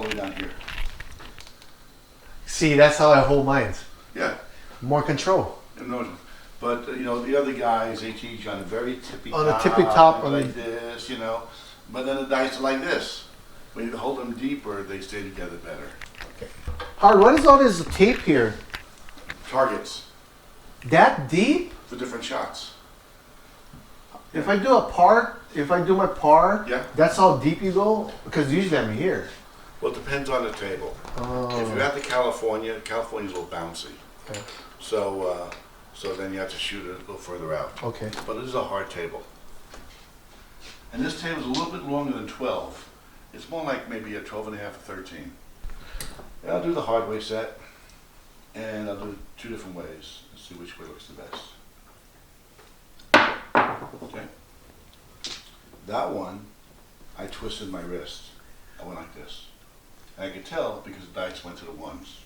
all the way down here. See, that's how I hold mine. Yeah. More control. No, but you know the other guys, they teach on a very tippy On top. the tippy top, like this, you know. But then the dice are like this. When you hold them deeper, they stay together better. Okay. Howard, what is all this tape here? Targets That deep? for different shots. If I do a par, if I do my par, Yeah. that's how deep you go? Because usually I'm here. Well, it depends on the table. Oh. If you're at the California's a little bouncy. Okay. So then you have to shoot it a little further out. Okay. But it is a hard table. And this table is a little bit longer than 12. It's more like maybe a 12 and a half or 13. And I'll do the hard way set. And I'll do 2 different ways and see which way looks the best. Okay. That one, I twisted my wrist. I went like this. And I could tell because the dice went to the ones.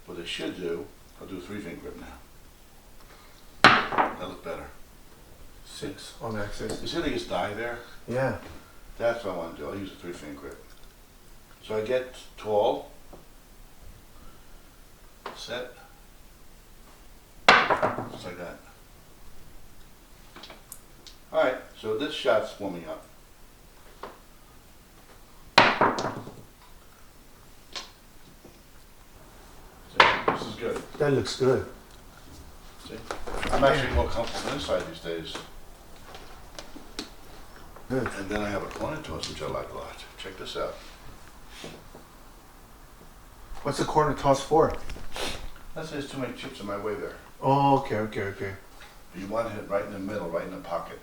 What I should do, I'll do a 3-finger grip now. That looked better. 6 on axis. You see they just die there? Yeah. That's what I want to do. I'll use a 3-finger grip. So I get tall, set, just like that. Alright, so this shot's warming up. See, this is good. That looks good. See? I'm actually more comfortable inside these days. Good. And then I have a corner toss, which I like a lot. Check this out. What's the corner toss for? Let's say there's too many chips in my way there. Oh, okay, okay, okay. You want to hit right in the middle, right in the pocket.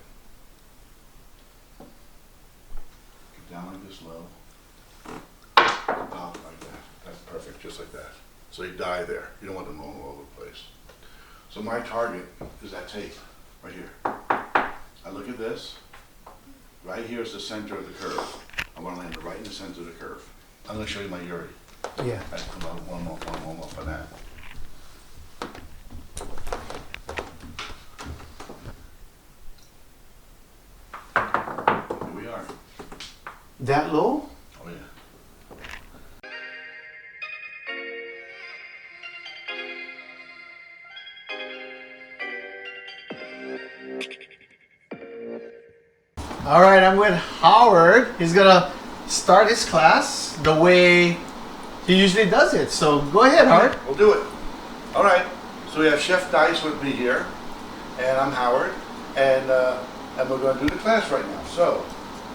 Get down like this low. Pop like that. That's perfect, just like that. So you die there. You don't want them rolling all over the place. So my target is that tape, right here. I look at this. Right here is the center of the curve. I want to land it right in the center of the curve. I'm going to show you my Yuri. Yeah. I come out one more on that. Here we are. That low? Oh yeah. All right, I'm with Howard. He's gonna start his class the way he usually does it. So go ahead, Howard. We'll do it. All right. So we have Chef Dice with me here, and I'm Howard, and we're going to do the class right now. So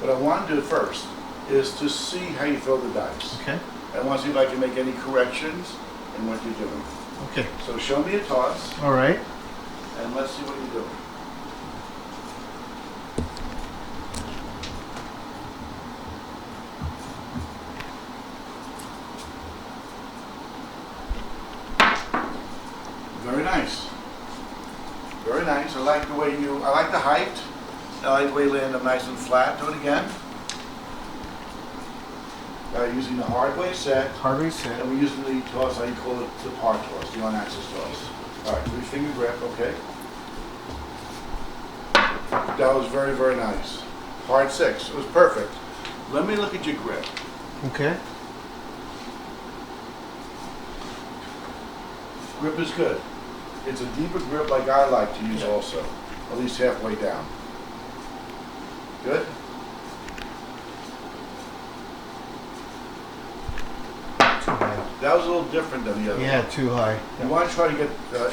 what I want to do first is to see how you throw the dice. Okay. I want to see if I can make any corrections in what you're doing. Okay. So show me a toss, All right. and let's see what you're doing. Very nice. Very nice. I like the way I like the height. I like the way you land them nice and flat. Do it again. Using the hard way set. Hard reset. And we're using the toss, I call it the par toss, the on-axis toss. All right, 3-finger grip, okay. That was very, very nice. Hard 6, it was perfect. Let me look at your grip. Okay. Grip is good. It's a deeper grip like I like to use also, at least halfway down. Good? Too high. That was a little different than the other Yeah, one. too high. You want to try to get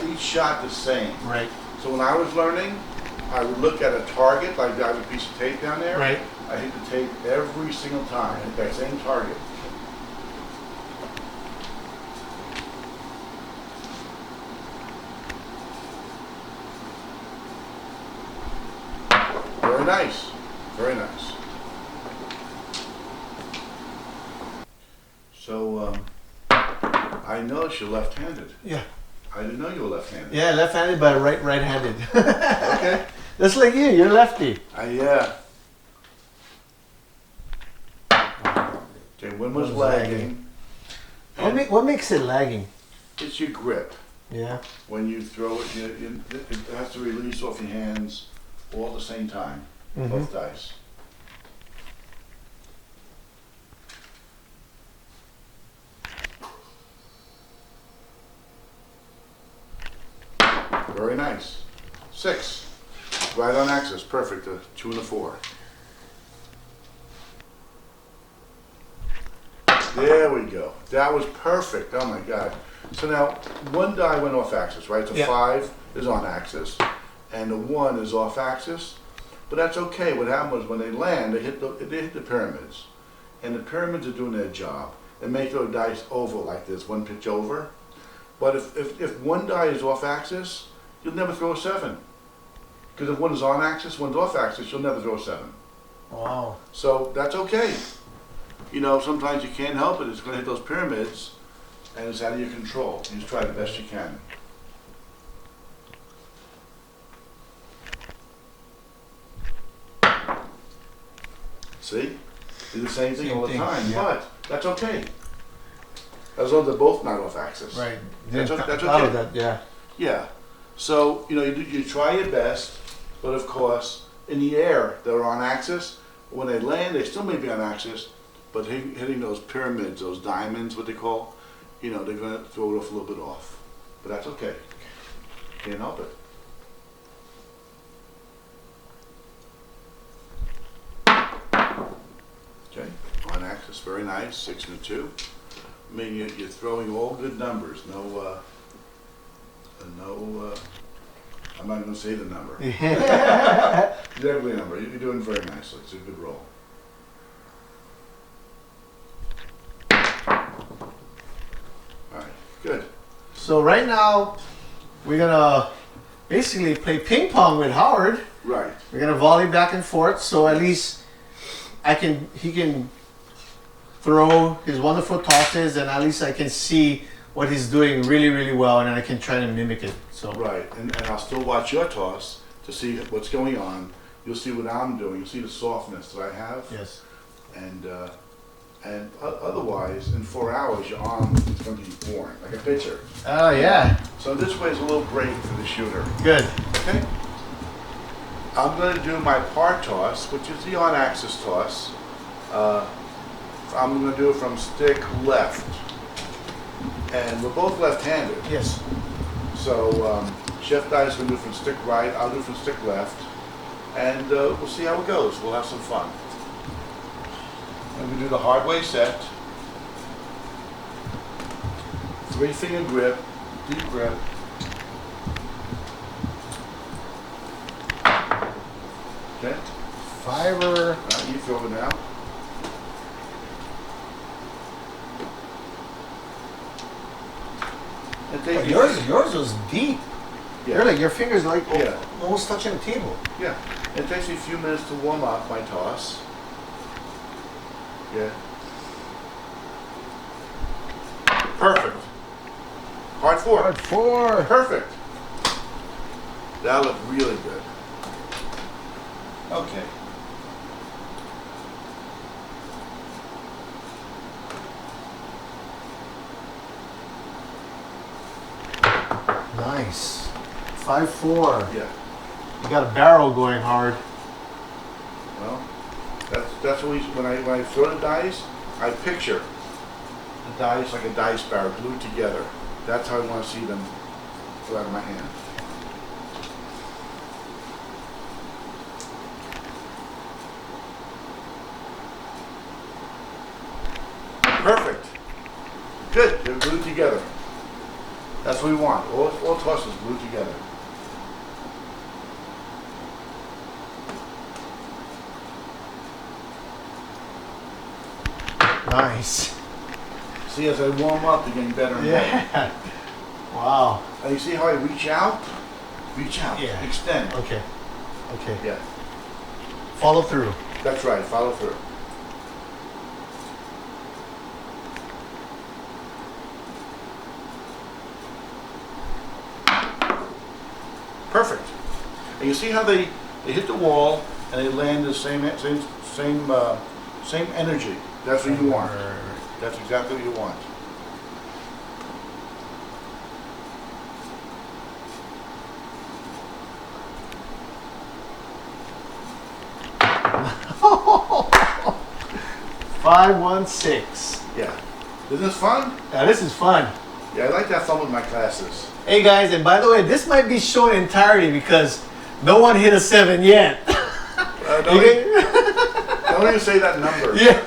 each shot the same. Right. So when I was learning, I would look at a target, like I have a piece of tape down there. Right. I hit the tape every single time, hit that same target. Very nice. Very nice. So, I noticed you're left-handed. Yeah. I didn't know you were left-handed. Yeah, left-handed but right-handed. Okay. That's like you. You're lefty. Yeah. Okay, when was lagging? What makes it lagging? It's your grip. Yeah. When you throw it, it has to release off your hands all at the same time, both dice. Very nice. 6. Right on axis. Perfect. A 2 and a 4. There we go. That was perfect. Oh my God. So now, one die went off axis, right? So Yeah. 5 is on axis, and the 1 is off axis. But that's okay. What happened was when they land, they hit the pyramids. And the pyramids are doing their job. They make their dice oval like this, one pitch over. But if one die is off axis, you'll never throw a 7. Because if one is on axis, one's off axis, you'll never throw a 7. Wow. So that's okay. You know, sometimes you can't help it. It's going to hit those pyramids, and it's out of your control. You just try the best you can. See? Do the same thing Same all the thing, time, yeah. but that's okay. As long as they're both not off axis. Right. That's Didn't that's thought okay. of that, yeah. Yeah. So, you know, you try your best, but of course, in the air, they're on axis. When they land, they still may be on axis, but hitting those pyramids, those diamonds, what they call, you know, they're going to throw it off a little bit off. But that's okay. Can't help it. Okay, on axis, very nice, 6 and a 2. I mean, you're throwing all good numbers. No, I'm not going to say the number. Definitely a number. You're doing very nicely. It's a good roll. All right, good. So right now, we're gonna basically play ping pong with Howard. Right. We're gonna volley back and forth, so at least he can throw his wonderful tosses, and at least I can see what he's doing really, really well, and I can try to mimic it. So Right, and I'll still watch your toss to see what's going on. You'll see what I'm doing. You'll see the softness that I have. yes, And otherwise, in 4 hours, your arm is going to be born, like a pitcher. oh yeah, So this way is a little break for the shooter. good. Okay? I'm going to do my par toss, which is the on-axis toss. I'm going to do it from stick left. And we're both left-handed. Yes. So Chef Die's going to do it from stick right, I'll do it from stick left. And we'll see how it goes. We'll have some fun. And we do the hard way set. 3-finger grip, deep grip. Okay? Fiver. You throw it now. And take Yours was deep. Yeah. You're like your fingers like Yeah. almost touching the table. Yeah. It takes me a few minutes to warm up my toss. Yeah. Perfect. Hard 4. Hard 4. Perfect. That looked really good. Okay. Nice. 5-4. Yeah. You got a barrel going hard. Well, that's what when I throw the dice, I picture the dice like a dice barrel glued together. That's how I want to see them go out of my hand. Perfect. Good. They're glued together. That's what we want. All tosses glued together. Nice. See, as I warm up, they're getting better and better. Yeah. Wow. And you see how I reach out? Reach out. Yeah. Extend. Okay. Okay. Yeah. Follow through. That's right. Follow through. Perfect. And you see how they hit the wall and they land the same energy. That's what you want. That's exactly what you want. Five, 1, 6. Yeah. Isn't this fun? Now this is fun. Yeah, I like to have fun with my classes. Hey guys, and by the way, this might be shown entirely because no one hit a 7 yet. Don't even say that number. Yeah.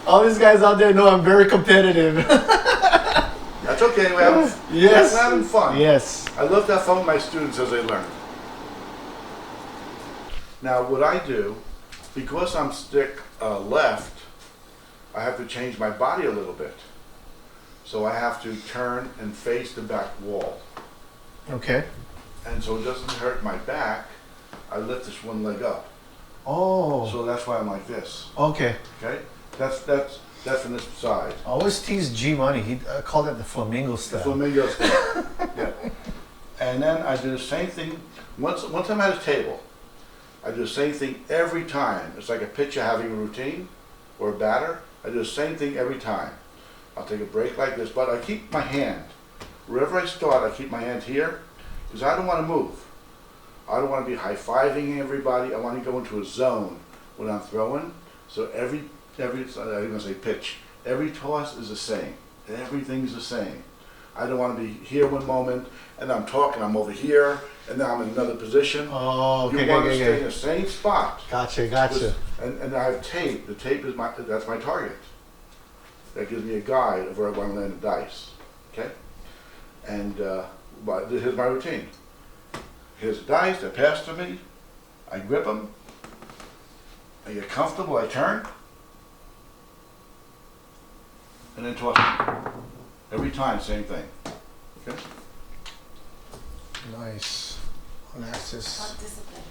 All these guys out there know I'm very competitive. That's okay. We're having fun. Yes. I love to have fun with my students as they learn. Now, what I do, because I'm stick left, I have to change my body a little bit. So I have to turn and face the back wall. Okay. And so it doesn't hurt my back, I lift this one leg up. Oh. So that's why I'm like this. Okay. Okay? That's from this side. I always tease G Money. He called it the flamingo style. Flamingo style. Yeah. And then I do the same thing. Once I'm at a table, I do the same thing every time. It's like a pitcher having a routine or a batter. I do the same thing every time. I'll take a break like this, but I keep my hand. Wherever I start, I keep my hand here because I don't want to move. I don't want to be high-fiving everybody. I want to go into a zone when I'm throwing. So every I'm going to say pitch. Every toss is the same. Everything's the same. I don't want to be here one moment and I'm talking, I'm over here, and now I'm in another position. Oh, okay. You want to stay in the same spot. Gotcha. And I have tape. The tape is that's my target. That gives me a guide of where I want to land the dice. Okay? And here's my routine. Here's the dice, they pass to me, I grip them, I get comfortable, I turn, and then toss them. Every time, same thing. Okay? Nice. Axis. Not discipline.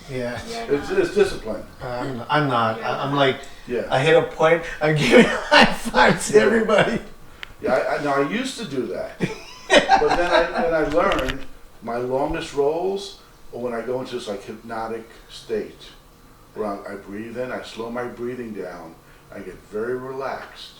Yeah. It's discipline. I'm not. I'm like, Yeah. I hit a point, I'm giving high fives to everybody. Yeah, now I used to do that. But then I learned my longest rolls are when I go into this like hypnotic state where I breathe in, I slow my breathing down, I get very relaxed.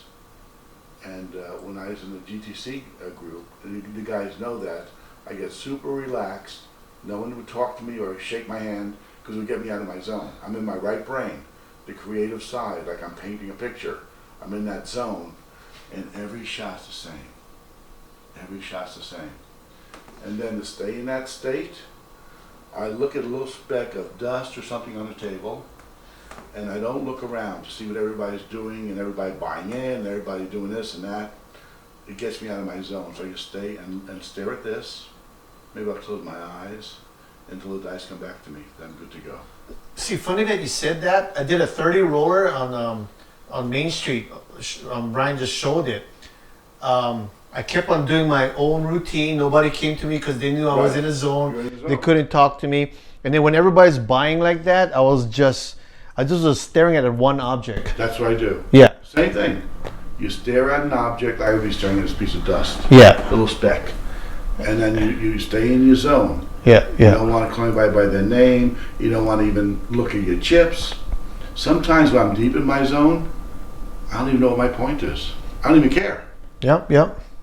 And when I was in the GTC group, the guys know that, I get super relaxed. No one would talk to me or shake my hand because it would get me out of my zone. I'm in my right brain, the creative side, like I'm painting a picture. I'm in that zone, and every shot's the same. Every shot's the same. And then to stay in that state, I look at a little speck of dust or something on the table, and I don't look around to see what everybody's doing and everybody buying in and everybody doing this and that. It gets me out of my zone. So I just stay and stare at this. Maybe I'll close my eyes until the dice come back to me. Then I'm good to go. See, funny that you said that. I did a 30 roller on Main Street. Brian just showed it. I kept on doing my own routine. Nobody came to me because they knew I was in a zone. You're in the zone. They couldn't talk to me. And then when everybody's buying like that, I just was staring at one object. That's what I do. Yeah. Same thing. You stare at an object. I would be staring at this piece of dust. Yeah. Little speck. And then you stay in your zone. Yeah. You don't want to call anybody by their name. You don't want to even look at your chips. Sometimes when I'm deep in my zone, I don't even know what my point is. I don't even care. Yep.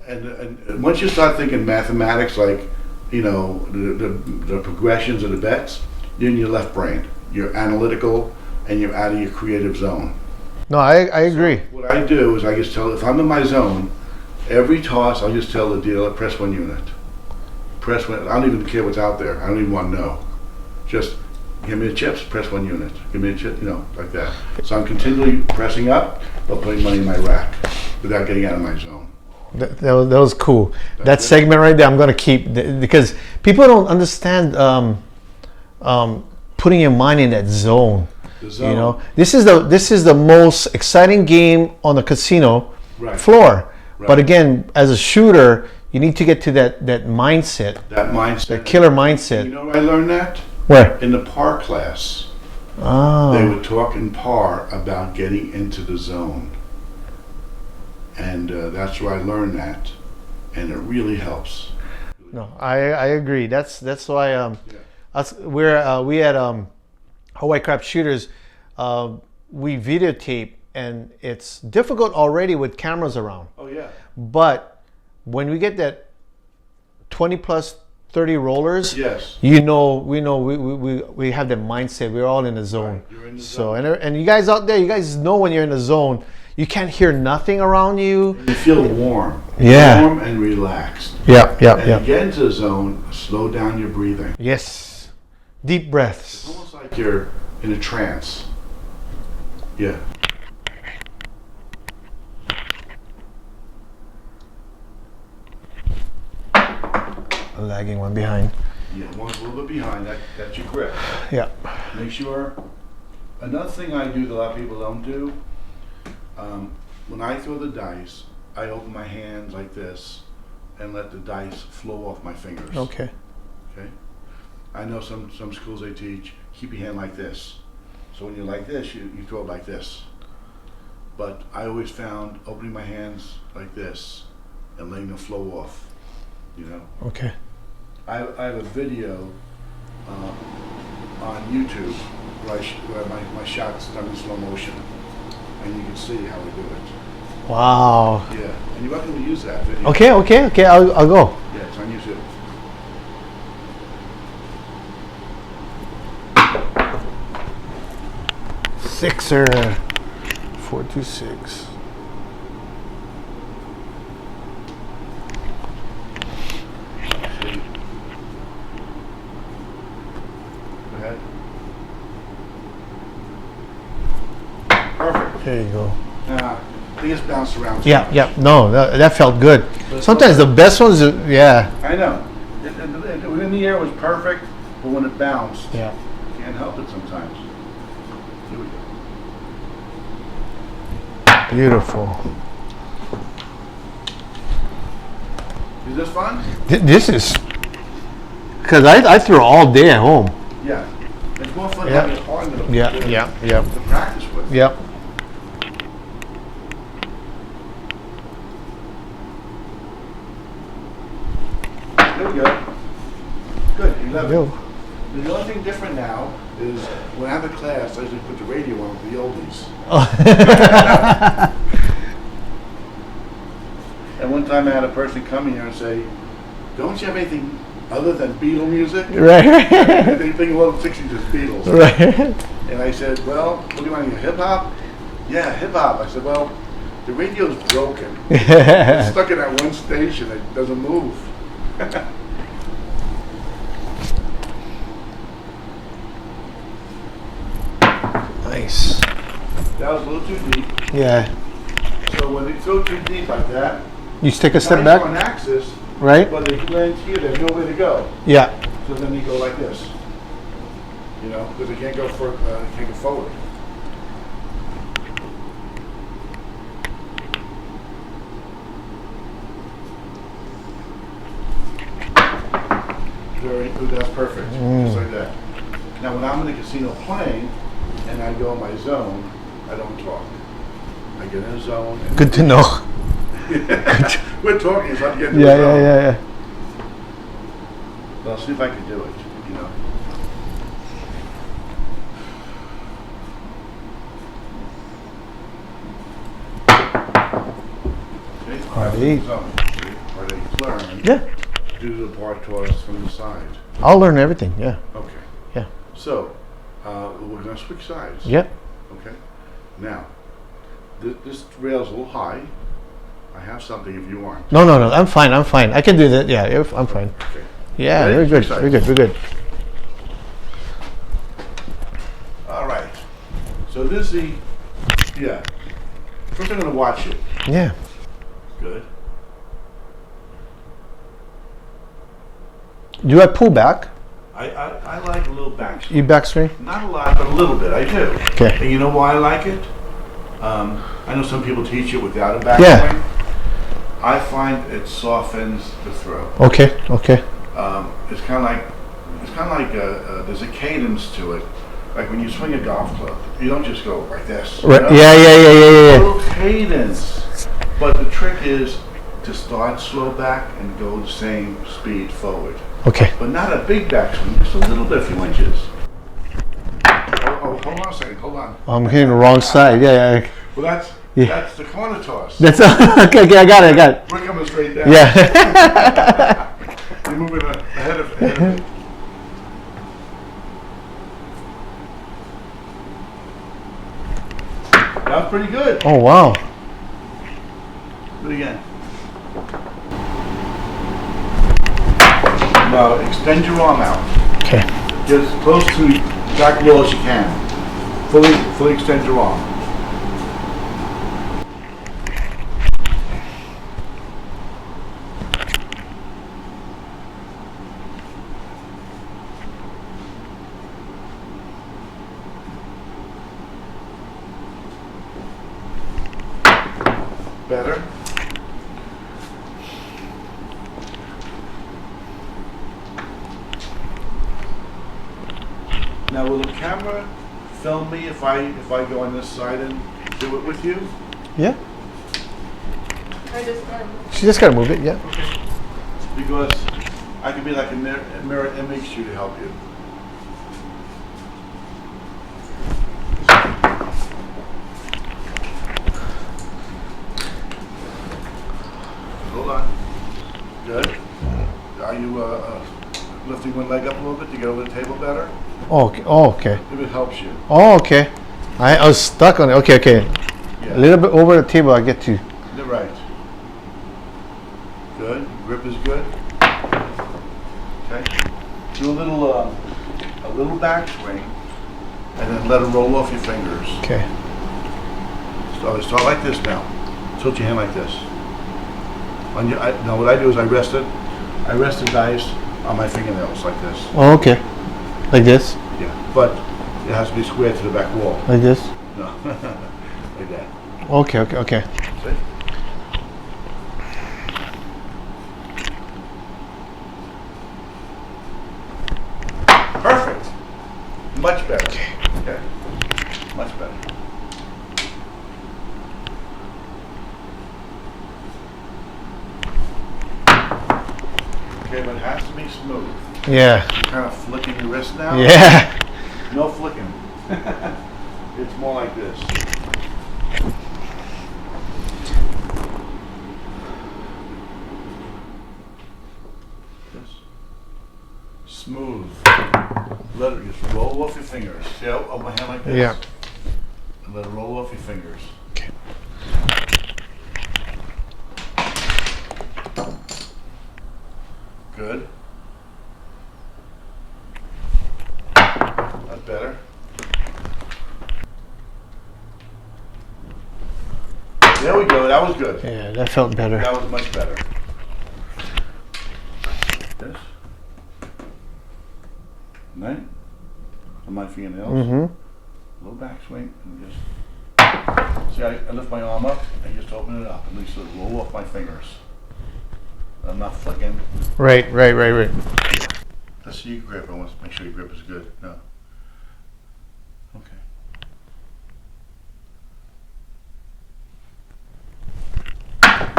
And once you start thinking mathematics, like, you know, the progressions of the bets, you're in your left brain. You're analytical and you're out of your creative zone. No, I agree. What I do is I just tell, if I'm in my zone, every toss I'll just tell the dealer, press 1 unit. Press 1, I don't even care what's out there. I don't even want to know. Just give me the chips, press 1 unit. Give me a chip, you know, like that. So I'm continually pressing up, but putting money in my rack without getting out of my zone. That was cool. That segment right there, I'm gonna keep because people don't understand putting your mind in that zone. The zone. You know, this is the most exciting game on the casino floor. Right. But again, as a shooter, you need to get to that mindset, That mindset. that killer mindset. You know where I learned that? Where? In the PAR class. Oh. They would talk in PAR about getting into the zone. And that's where I learned that. And it really helps. No, I agree. That's why we had Hawaii Crap Shooters. We videotape, and it's difficult already with cameras around. Oh, yeah. But when we get that 20 plus 30 rollers, Yes. we have that mindset. We're all in the zone. Right, you're in the So zone. and you guys out there, you guys know when you're in the zone. you can't hear nothing around you. You feel warm. Yeah. Warm and relaxed. Yeah, yeah, And yeah. you get into the zone, slow down your breathing. Yes. Deep It's breaths. almost like you're in a trance. Yeah. A lagging one behind. Yeah, one's a little bit behind. That's your grip. Yeah. Make sure. Another thing I do that a lot of people don't do, when I throw the dice, I open my hands like this and let the dice flow off my fingers. Okay. Okay. I know some schools they teach, keep your hand like this. So when you're like this, you throw it like this. But I always found opening my hands like this and letting them flow off, you know. Okay. I have a video on YouTube where my shot's done in slow motion, and you can see how we do it. Wow. Yeah, and you're welcome to use that video. Okay, okay, okay. I'll go. Yeah, it's on YouTube. Sixer. 426. Go ahead. Perfect. There you go. They just bounce around. too Yeah, much. yeah. No, that felt good. Sometimes the best ones, yeah. I know. Within the air was perfect, but when it bounced, Yeah. can't help it sometimes. Here we go. Beautiful. Is this fun? This is, because I threw all day at home. Yeah. It's more fun Yeah. having a partner to, Yeah, to, yeah, yeah. to practice with. Yep. There we go. Good. 11. Go. The only thing different now is when I have a class, I usually put the radio on with the oldies. And one time I had a person come here and say, "Don't you have anything other than Beatle music?" Right. And they think, well, the 60s is Beatles. Right. And I said, "Well, what do you want to hear, hip hop?" "Yeah, hip hop." I said, "Well, the radio's broken. It's stuck in that one station. It doesn't move." Nice. That was a little too deep. Yeah. So when they throw too deep like that, You take a step dice back, on axis, right? but they land here, they have nowhere to go. Yeah. So then you go like this. You know, because they can't go they can't go forward. Very good, that's perfect. Just like that. Now when I'm in the casino playing and I go in my zone, I don't talk. I get in a zone and Good to know. we're talking, so I get into Yeah, a zone. yeah. But I'll see if I can do it, you know. Okay, Part eight. zone. Part eight. Learn. Yeah. Do the par toss from the side. I'll learn everything. Yeah. Okay. Yeah. So, we're going to switch sides. Yep. Okay. Now, this rail's a little high. I have something if you want. No. I'm fine. I can do that. Yeah. I'm fine. Okay. Yeah. Ready? Very good. Switch Very sides. good. Very good. All right. So this is the, yeah. First I'm going to watch it. Yeah. Good. Do I pull back? I like a little backswing. You backswing? Not a lot, but a little bit. I do. Okay. And you know why I like it? I know some people teach it without a backswing. Yeah. I find it softens the throw. Okay. It's kind of like there's a cadence to it. Like when you swing a golf club, you don't just go like this. you Right. know? Yeah. A little cadence. But the trick is to start slow back and go the same speed forward. Okay. But not a big backswing, just a little bit, a few inches. Oh, hold on a second, hold on. I'm hitting the wrong side. Yeah. Well, that's the corner toss. That's okay. I got it. We're coming straight down. Yeah. You're moving ahead of it. That was pretty good. Oh wow. Do it again. Now extend your arm out. Okay. Get as close to the back wall as you can. Fully extend your arm. Better. Now will the camera film me if I go on this side and do it with you? Yeah. I just She just gotta move it. Yeah. Because I can be like a mirror image to you to help you. Hold on. Good. Are you lifting one leg up a little bit to get over the table better? Oh. Okay. Oh, okay. If it helps you. Oh, okay. I was stuck on it. Okay. Okay. Yeah. A little bit over the table. I get to. You're right. Good. Grip is good. Okay. Do a little back swing, and then let it roll off your fingers. Okay. So start like this now. Tilt your hand like this. Now what I do is I rest the dice on my fingernails like this. Oh, okay. Like this. Yeah. But it has to be square to the back wall. Like this. No. Like that. Okay. Okay. Okay. See? Perfect. Much better. Okay. Much better. Okay, but it has to be smooth. Yeah. You're kind of flicking your wrist now. Yeah. No flicking. It's more like this. Smooth. Let it just roll off your fingers. See how my hand like this? Yeah. And let it roll off your fingers. Okay. Good. That's better. There we go. That was good. Yeah. That felt better. That was much better. This. Right? On my fingernails. Mm-hmm. Little backswing and just see. I lift my arm up and just open it up and at least it'll roll off my fingers. I'm not flicking. Right. Right. Right. Right. Let's see your grip. I want to make sure your grip is good. No. Okay.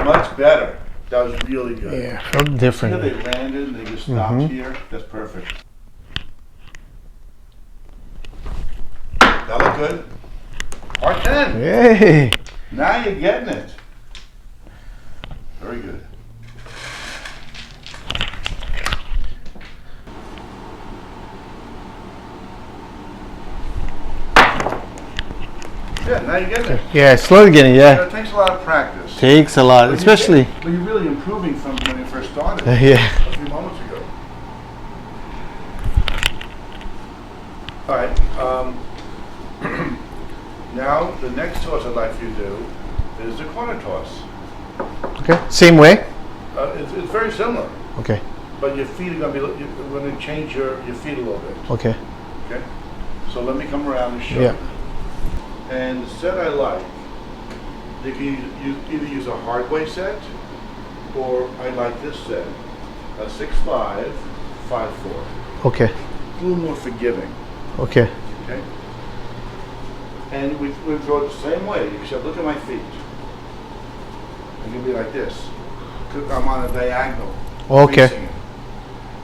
Much better. That was really good. Yeah. Felt See how different. they landed and they just stopped here? That's perfect. That looked good. Part 10. Yay. Now you're getting it. Very good. Yeah, now you're getting it. Yeah. Slowly getting. Yeah. It takes a lot of practice. Takes a lot, especially. But you're really improving from when you first started. Yeah. A few moments ago. All right. Now the next toss I'd like for you to do is the corner toss. Okay. Same way. It's very similar, Okay. but your feet are going to be. You're going to change your feet a little bit. Okay. Okay. So let me come around and show Yeah. you. And the set I like, you can either use a hard way set, or I like this set, a 6'5", 5'4". Okay. A little more forgiving. Okay. Okay. And we throw it the same way, except look at my feet. It can be like this. I'm on a diagonal. Okay. Facing it.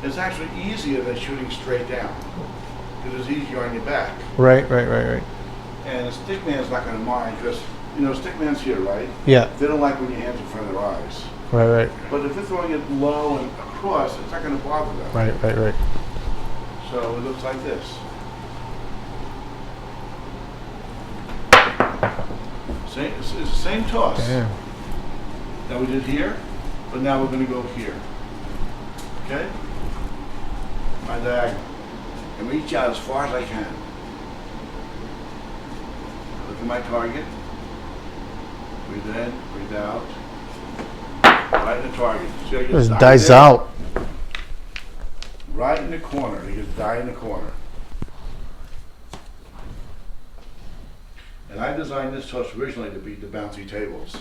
It's actually easier than shooting straight down, because it's easier on your back. Right. Right. Right. Right. And the stick man's not going to mind, because, you know, stick man's here, right? Yeah. They don't like when your hands in front of their eyes. Right. Right. But if you're throwing it low and across, it's not going to bother them. Right. Right. Right. So it looks like this. It's the same toss Damn. that we did here, but now we're going to go here. Okay? My diagonal. And reach out as far as I can. Look at my target. Breathe in, breathe out. Right in the target. See, I Just get dies there? out. Right in the corner. He gets die in the corner. And I designed this toss originally to beat the bouncy tables.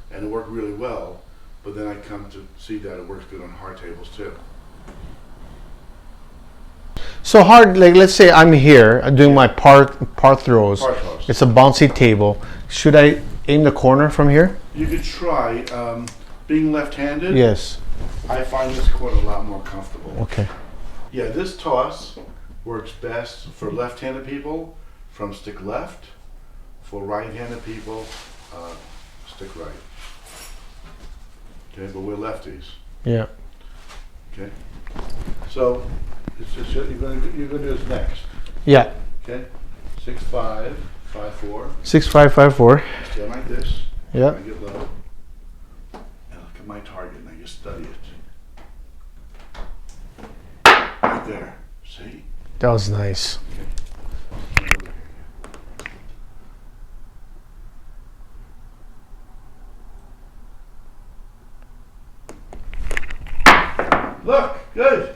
And it worked really well. But then I come to see that it works good on hard tables too. So hard, like let's say I'm here doing my par throws. Par toss. It's a bouncy table. Should I aim the corner from here? You could try being left-handed. Yes. I find this corner a lot more comfortable. Okay. Yeah, this toss works best for left-handed people from stick left. For right-handed people, stick right. Okay, but we're lefties. Yeah. Okay. So you're gonna do this next. Yeah. Okay. 6'5", 5'4". 6554. Stand like this. Yeah. I get low. And look at my target and I just study it. Right there. See? That was nice. Look, good.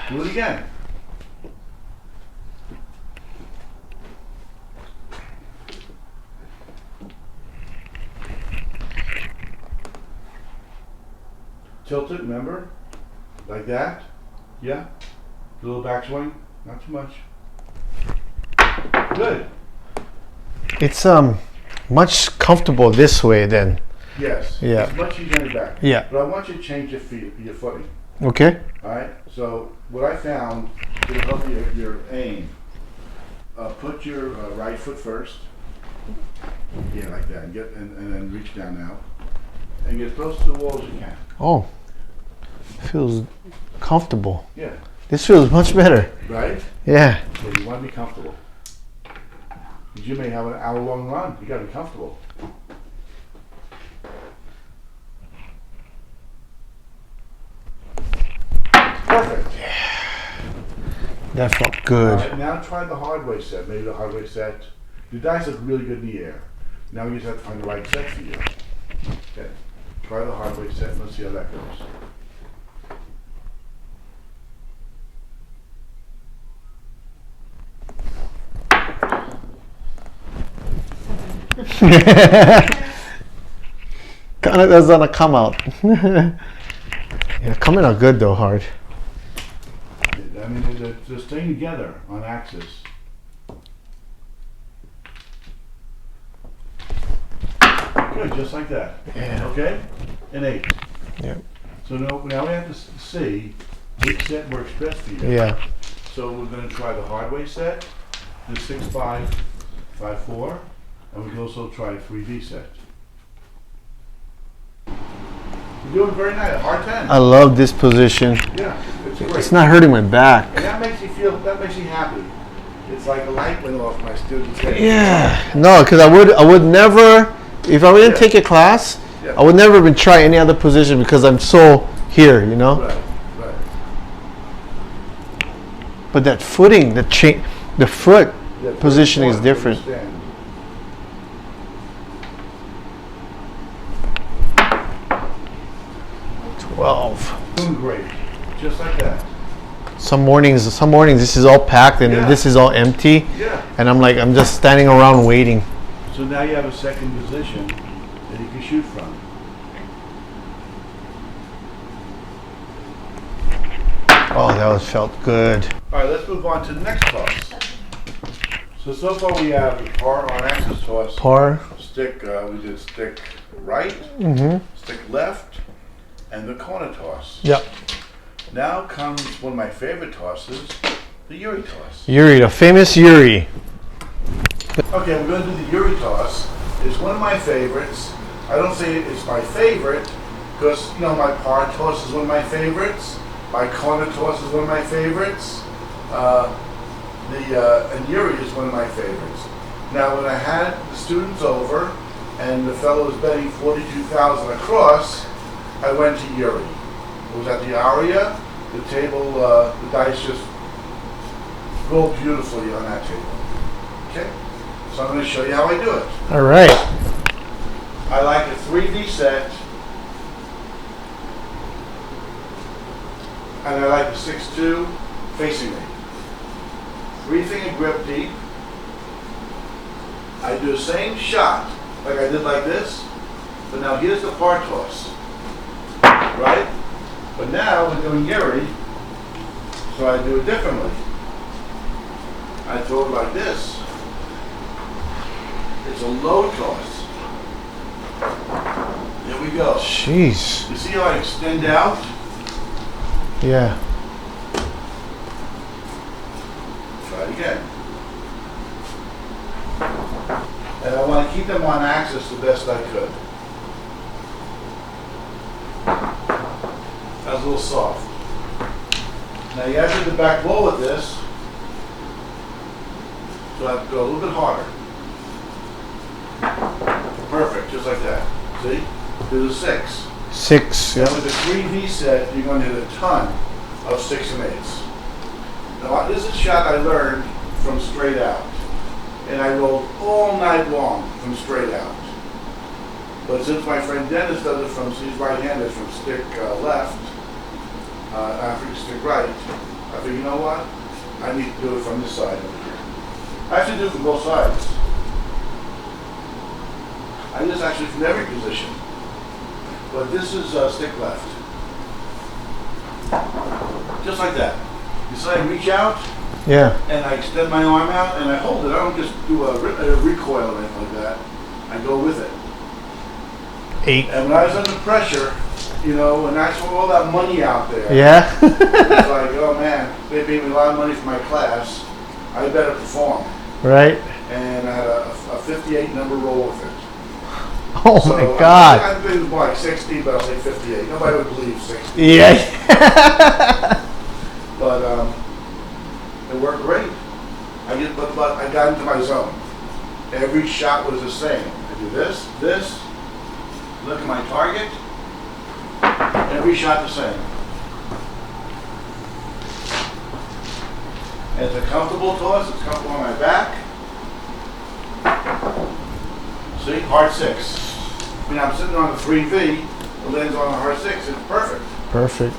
Do it again. Tilt it, remember? Like that. Yeah. A little backswing. Not too much. Good. It's much comfortable this way then. Yes. Yeah. It's much easier on the back. Yeah. But I want you to change your feet, your footing. Okay. All right. So what I found to help your aim, put your right foot first. Yeah, like that, and then reach down now, and get as close to the wall as you can. Oh. Feels comfortable. Yeah. This feels much better. Right. Yeah. So you want to be comfortable. Because you may have an hour-long run. You got to be comfortable. Perfect. That felt good. All right, now try the hard way set. Maybe the hard way set. Your dice look really good in the air. Now you just have to find the right set for you. Okay. Try the hard way set and let's see how that goes. Kind of doesn't come out. Yeah, coming out good though, hard. I mean, they're staying together on axis. Good, just like that. Yeah. Okay? An 8. Yeah. So now we have to see which set works best for you. Yeah. So we're going to try the hard way set, the 6'5", 5'4", and we can also try a 3D set. You're doing very nice. Hard 10. I love this position. Yeah, it's great. It's not hurting my back. And that makes you happy. It's like a light went off my student's head. Yeah. No, because I would never, if I didn't take a class, Yeah. I would never even try any other position because I'm so here, you know. Right, right. But that footing, the foot Yeah, positioning is important to different. understand. Doing great. Just like that. Some mornings this is all packed and Yeah. this is all empty, Yeah. and I'm just standing around waiting. So now you have a second position that you can shoot from. Oh, that felt good. All right, let's move on to the next toss. So far we have the par on axis toss. Par. Stick, we did stick right, stick left, and the corner toss. Yep. Now comes one of my favorite tosses, the Yuri toss. Yuri, the famous Yuri. Okay, we're going to do the Yuri toss. It's one of my favorites. I don't say it's my favorite because, you know, my par toss is one of my favorites. My corner toss is one of my favorites. And Yuri is one of my favorites. Now, when I had the students over and the fellow was betting 42,000 across, I went to Yuri. It was at the Aria. The table, the dice just roll beautifully on that table. Okay? So I'm going to show you how I do it. All right. I like a 3D set. And I like a 6-2 facing me. 3-finger grip deep. I do the same shot like I did like this, but now here's the par toss, right? But now we're doing Yuri, so I do it differently. I throw it like this. It's a low toss. There we go. Jeez. You see how I extend out? Yeah. Try it again. And I want to keep them on axis the best I could. That's a little soft. Now you have to do the back roll with this, so I have to go a little bit harder. Perfect, just like that. See? Do the 6. 6. Now Yeah. with the 3V set, you're going to hit a ton of 6 and 8s. Now this is a shot I learned from straight out. And I rolled all night long from straight out. But since my friend Dennis does it from, he's right-handed, from stick left, after stick right, I figured, you know what? I need to do it from this side over here. I actually do it from both sides. I do this actually from every position. But this is stick left. Just like that. You see I reach out, Yeah. and I extend my arm out and I hold it. I don't just do a recoil or anything like that. I go with it. 8. And when I was under pressure, you know, and I saw all that money out there, Yeah. it's like, oh man, they paid me a lot of money for my class. I better perform. Right. And I had a 58 number roll with it. Oh So my God. I think it was more like 60, but I'll say 58. Nobody would believe 60. Yeah. But it worked great. But I got into my zone. Every shot was the same. I do this, look at my target. Every shot the same. And it's a comfortable toss. It's comfortable on my back. See, hard 6. I mean, I'm sitting on a 3V. It lands on a hard 6. It's perfect. Perfect.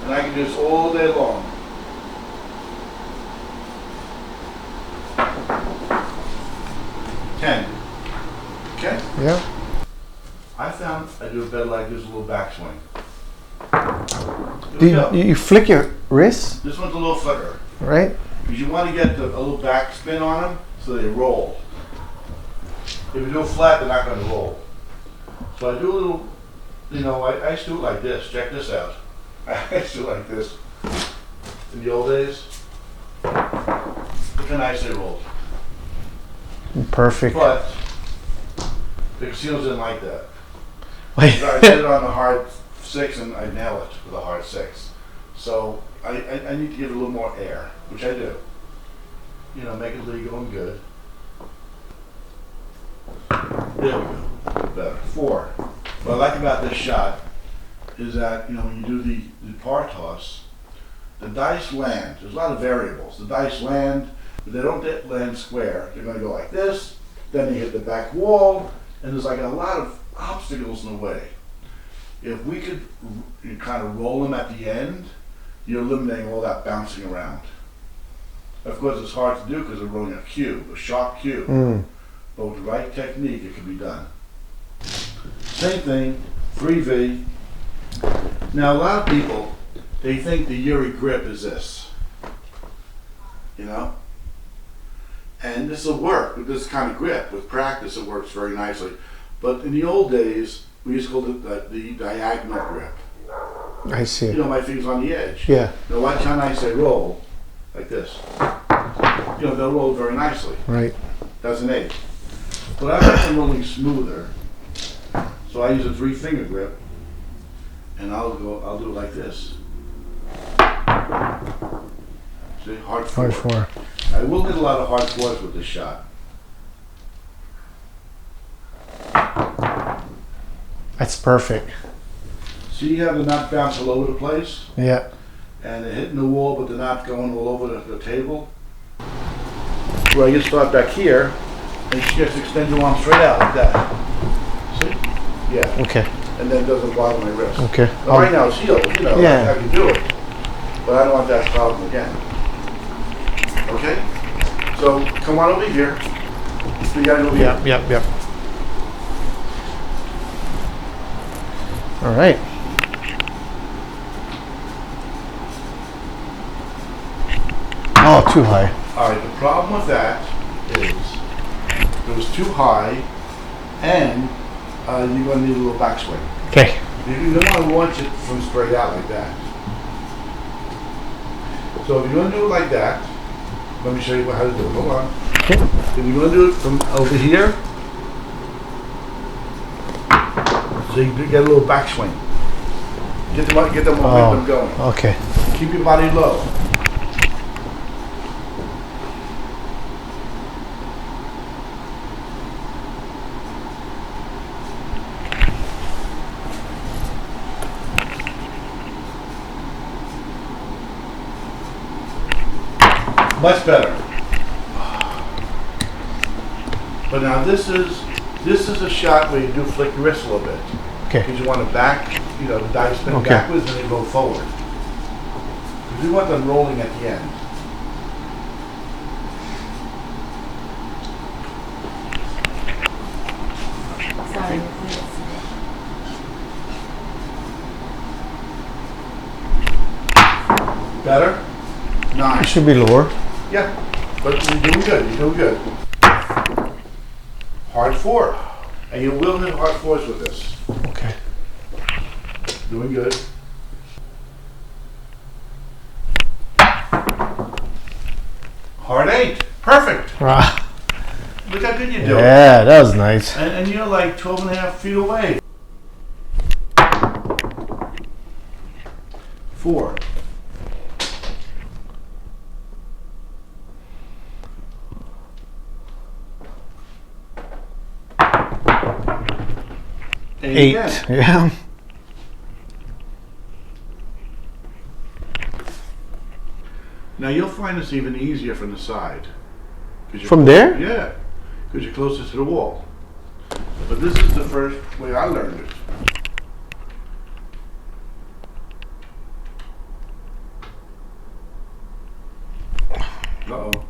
And I can do this all day long. Ten. Okay? Yeah. I found I do a better like this, a little backswing. Here Do we go. you flick your wrist, This one's a little flicker. right? Because you want to get a little back spin on them so they roll. If you do it flat, they're not going to roll. So I do a little, you know, I used to do it like this. Check this out. I used to do it like this. In the old days, look how nice they rolled. Perfect. But the casinos didn't like that. Wait. So I did it on a hard 6 and I nail it with a hard 6. So I need to give it a little more air, which I do. You know, make it legal and good. There we go. Better. 4. What I like about this shot is that, you know, when you do the par toss, the dice land. There's a lot of variables. The dice land, but they don't land square. They're going to go like this, then they hit the back wall, and there's like a lot of obstacles in the way. If we could kind of roll them at the end, you're eliminating all that bouncing around. Of course, it's hard to do because they're rolling a cube, a sharp cube. But with the right technique, it can be done. Same thing, 3V. Now, a lot of people, they think the Yuri grip is this, you know? And this will work with this kind of grip. With practice, it works very nicely. But in the old days, we used to call it the diagonal grip. I see. You know, my finger's on the edge. Yeah. Now, watch how nice they roll, like this. You know, they'll roll very nicely. Right. That's an 8. But I like them rolling smoother. So I use a 3-finger grip, and I'll do it like this. See, hard 4. Hard 4. I will hit a lot of hard fours with this shot. That's perfect. See how the knot bounce all over the place? Yeah. And they're hitting the wall, but they're not going all over the table. Well, you start back here, and you just extend your arm straight out like that. See? Yeah. Okay. And then it doesn't bother my wrist. Okay. Now, right now it's healed, you know, Yeah. I can do it. But I don't want that problem again. Okay? So come on over here. You gotta go over here. Yep. All right. Oh, too high. All right, the problem with that is it was too high, and you're going to need a little backswing. Okay. You don't want to launch it from straight out like that. So if you're going to do it like that, let me show you how to do it. Hold on. Okay. If you're going to do it from over here, so you get a little backswing. Get the momentum going. Okay. Keep your body low. Much better. But now this is a shot where you do flick your wrist a little bit. Okay. Because you want to back, you know, the dice spin Okay. backwards and they go forward. Because we want them rolling at the end. Sorry. Better? It Nice. should be lower. Yeah. But you're doing good. You're doing good. Hard four. And you will hit hard fours with this. Okay. Doing good. Hard eight. Perfect. Ah, Look how good you're doing. yeah, that was nice. And you're like 12 and a half feet away. 4. Eight. Again. Yeah. Now you'll find this even easier from the side. 'Cause you're From there? Yeah, because you're closer to the wall. But this is the first way I learned it. Uh-oh.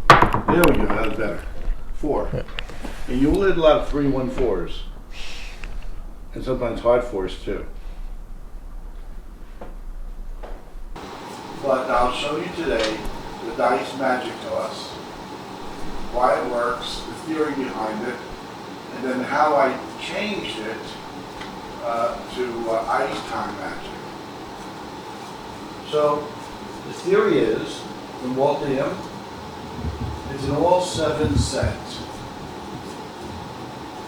There we go, that's better. 4. Yeah. And you will hit a lot of 3-1-4s. And sometimes hard 4s too. But I'll show you today the dice magic to us, why it works, the theory behind it, and then how I changed it to ice time magic. So the theory is, from Walt Diem, it's an all 7 set.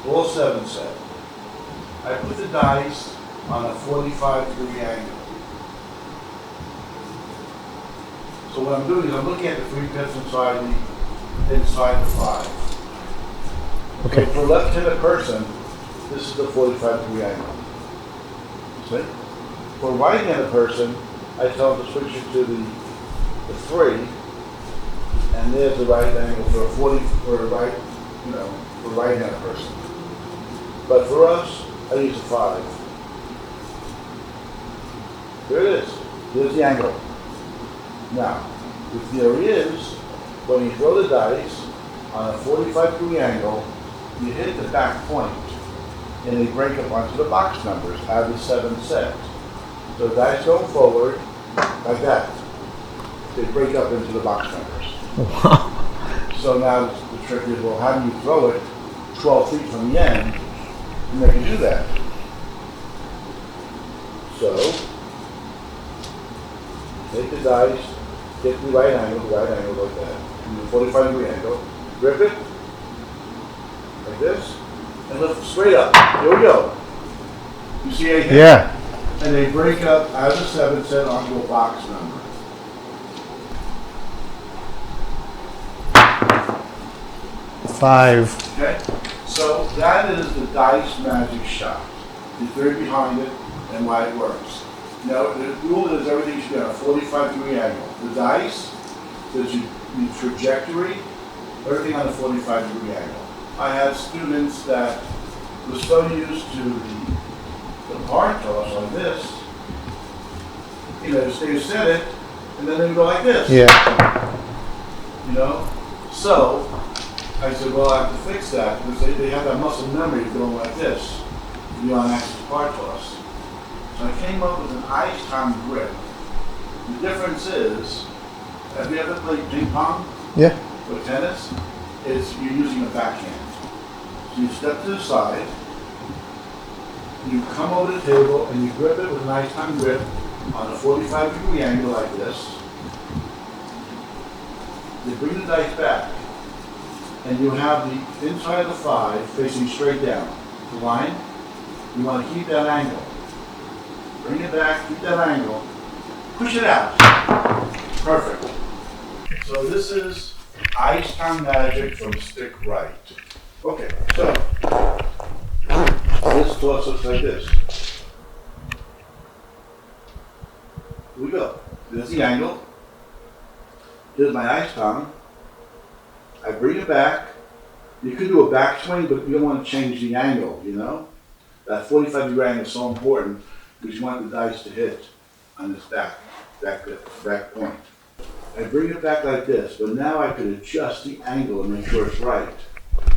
All 7 set. I put the dice on a 45-degree angle. So what I'm doing is I'm looking at the 3 pips inside the 5. Okay. So for a left-handed person, this is the 45-degree angle. See? For a right-handed person, I tell them to switch it to the 3, and there's the right angle for a 40 for a right, for a right-handed person. But for us, I use a 5. There it is. Here's the angle. Now, the theory is, when you throw the dice on a 45-degree angle, you hit the back point, and they break up onto the box numbers out of the 7 set. So the dice go forward, like that. They break up into the box numbers. Wow. So now the trick is, well, how do you throw it 12 feet from the end, and they can do that? So, take the dice, get the right angle like that, and the 45-degree angle, grip it, like this, and lift straight up. Here we go. You see anything? Yeah. And they break up out of the 7 set onto a box number. 5. Okay? So that is the dice magic shot. The theory behind it and why it works. Now, the rule is everything should be on a 45-degree angle. The dice, the trajectory, everything on a 45-degree angle. I have students that were so used to the PAR toss like this, you know, they set it, and then they would go like this. Yeah. You know? So, I said, well, I have to fix that, because they have that muscle memory of going like this, the on-axis PAR toss. So I came up with an ice-time grip. The difference is, have you ever played ping pong? Yeah. Or tennis? Is you're using a backhand. So you step to the side, you come over the table, and you grip it with an ice-time grip on a 45-degree angle like this. You bring the dice back, and you have the inside of the 5 facing straight down. The line, you want to keep that angle. Bring it back, keep that angle, push it out. Perfect. So this is Ice Time Magic from Stick Right. Okay, so this toss looks like this. Here we go. There's the angle. Here's my ice tongue. I bring it back. You could do a backswing, but you don't want to change the angle, you know? That 45-degree angle is so important because you want the dice to hit on this back point. I bring it back like this, but now I can adjust the angle and make sure it's right.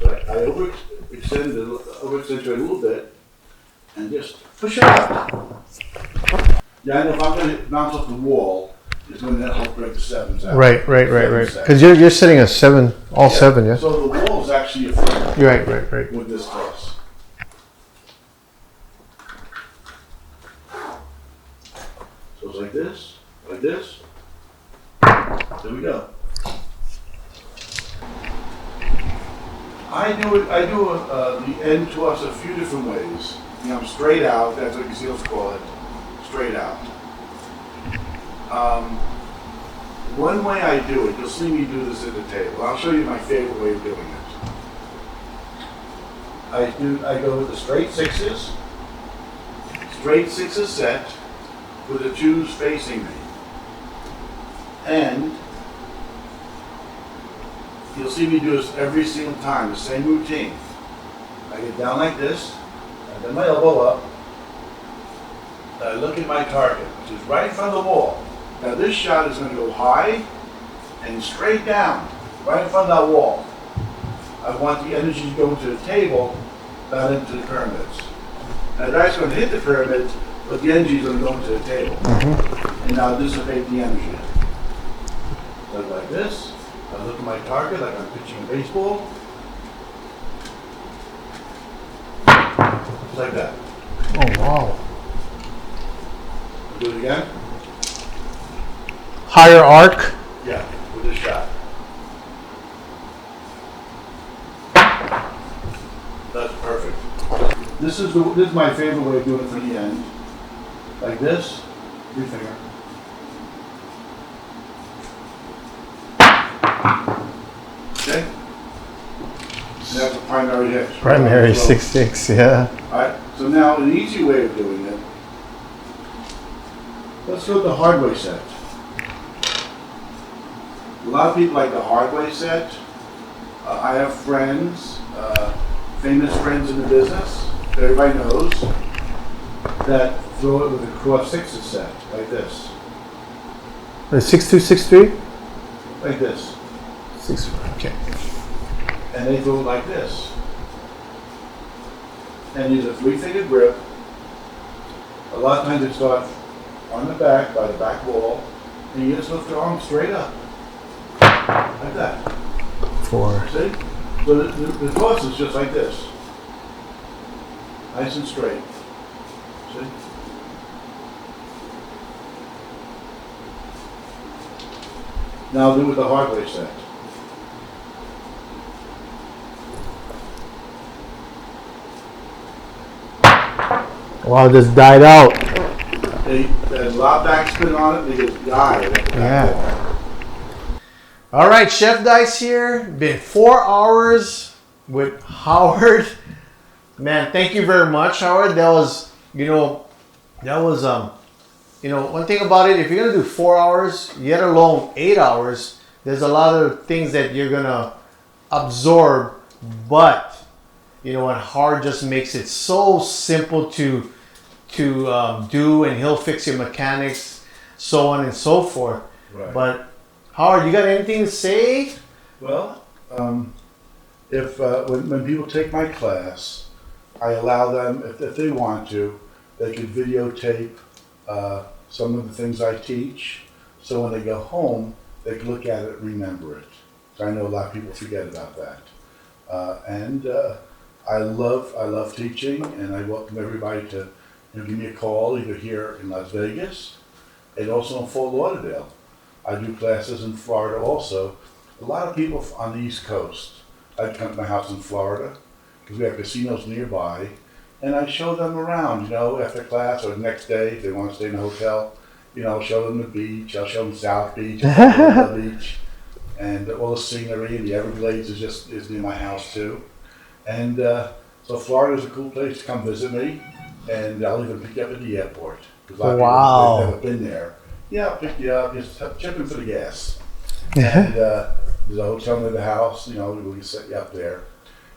So I overaccentuate a little bit and just push it out. Yeah, I know if I'm going to bounce off the wall, it's going to help break the 7s out. Right. Because you're sitting at 7, all 7, yeah? So the wall is actually a friend. Right. With this toss. So it's like this, like this. There we go. I do the end toss a few different ways. You know, straight out, that's what Brazilians call it, straight out. One way I do it, you'll see me do this at the table. I'll show you my favorite way of doing it. I go with the straight 6s. Straight 6s set with the 2s facing me. And you'll see me do this every single time, the same routine. I get down like this, I bend my elbow up, and I look at my target, which is right in front of the wall. Now this shot is going to go high and straight down, right in front of that wall. I want the energy to go into the table, not into the pyramids. Now that's going to hit the pyramids, but the energy is going to go into the table. And now dissipate the energy. Like this. I look at my target like I'm pitching a baseball. Just like that. Oh, wow. I'll do it again. Higher arc. Yeah, with this shot. That's perfect. This is my favorite way of doing it for the end. Like this, 3 finger. Okay? And that's a primary hit. Primary 6-6, yeah. Alright, so now an easy way of doing it. Let's go with the hard way set. A lot of people like the hard way set. I have friends, famous friends in the business, that everybody knows, that throw it with a cross 6s set, like this. 6-2, 6-3? Like this. 6, okay. And they throw it like this. And use a 3-finger grip. A lot of times they start on the back, by the back wall, and you just lift your arm straight up. Like that. 4. See? So the toss is just like this. Nice and straight. See? Now do it with the hard way set. Wow, this died out. They had a lot of backspin on it, they just died. Yeah. All right, Chef Dice here. Been 4 hours with Howard. Man, thank you very much, Howard. That was, one thing about it, if you're gonna do 4 hours, yet alone 8 hours, there's a lot of things that you're gonna absorb, but Howard just makes it so simple to do, and he'll fix your mechanics, so on and so forth. Right. But Howard, you got anything to say? Well, if when people take my class, I allow them, if they want to, they can videotape some of the things I teach, so when they go home, they can look at it and remember it. So I know a lot of people forget about that. I love teaching, and I welcome everybody to give me a call, either here in Las Vegas and also in Fort Lauderdale. I do classes in Florida also. A lot of people on the East Coast, I'd come to my house in Florida because we have casinos nearby, and I show them around, after class or the next day if they want to stay in a hotel. I'll show them the beach, I'll show them South Beach, the beach, and all the scenery, and the Everglades is near my house too. And so Florida is a cool place to come visit me, and I'll even pick you up at the airport. Because a lot of people have never been there. Yeah, I'll pick you up, just chip in for the gas. And there's a hotel near the house, we can set you up there.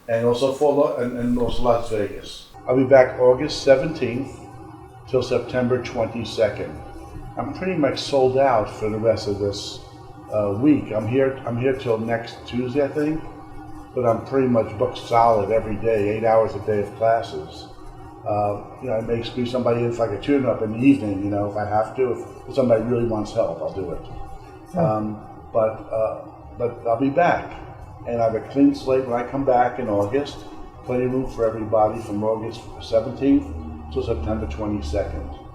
And also and also Las Vegas. I'll be back August 17th till September 22nd. I'm pretty much sold out for the rest of this week. I'm here till next Tuesday, I think. But I'm pretty much booked solid every day, 8 hours a day of classes. I may squeeze somebody in if I could tune up in the evening, if I have to. If somebody really wants help, I'll do it. But I'll be back. And I have a clean slate when I come back in August. Plenty of room for everybody from August 17th to September 22nd.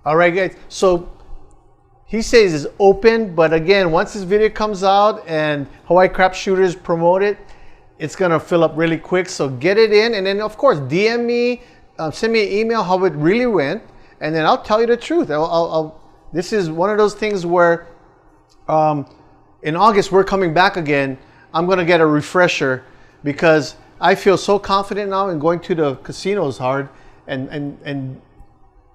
All right, guys. So he says it's open, but again, once this video comes out and Hawaii Crap Shooters promote it, it's gonna fill up really quick. So get it in, and then of course DM me, send me an email how it really went, and then I'll tell you the truth. This is one of those things where in August we're coming back again. I'm gonna get a refresher because I feel so confident now in going to the casinos hard and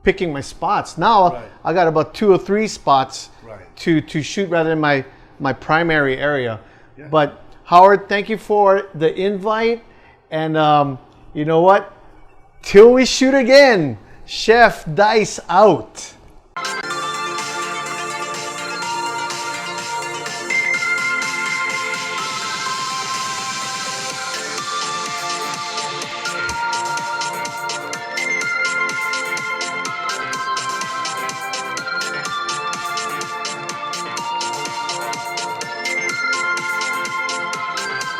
picking my spots. Now right. I got about 2 or 3 spots right. to shoot rather than my primary area. Yeah. But Howard, thank you for the invite. And you know what? Till we shoot again, Chef Dice out.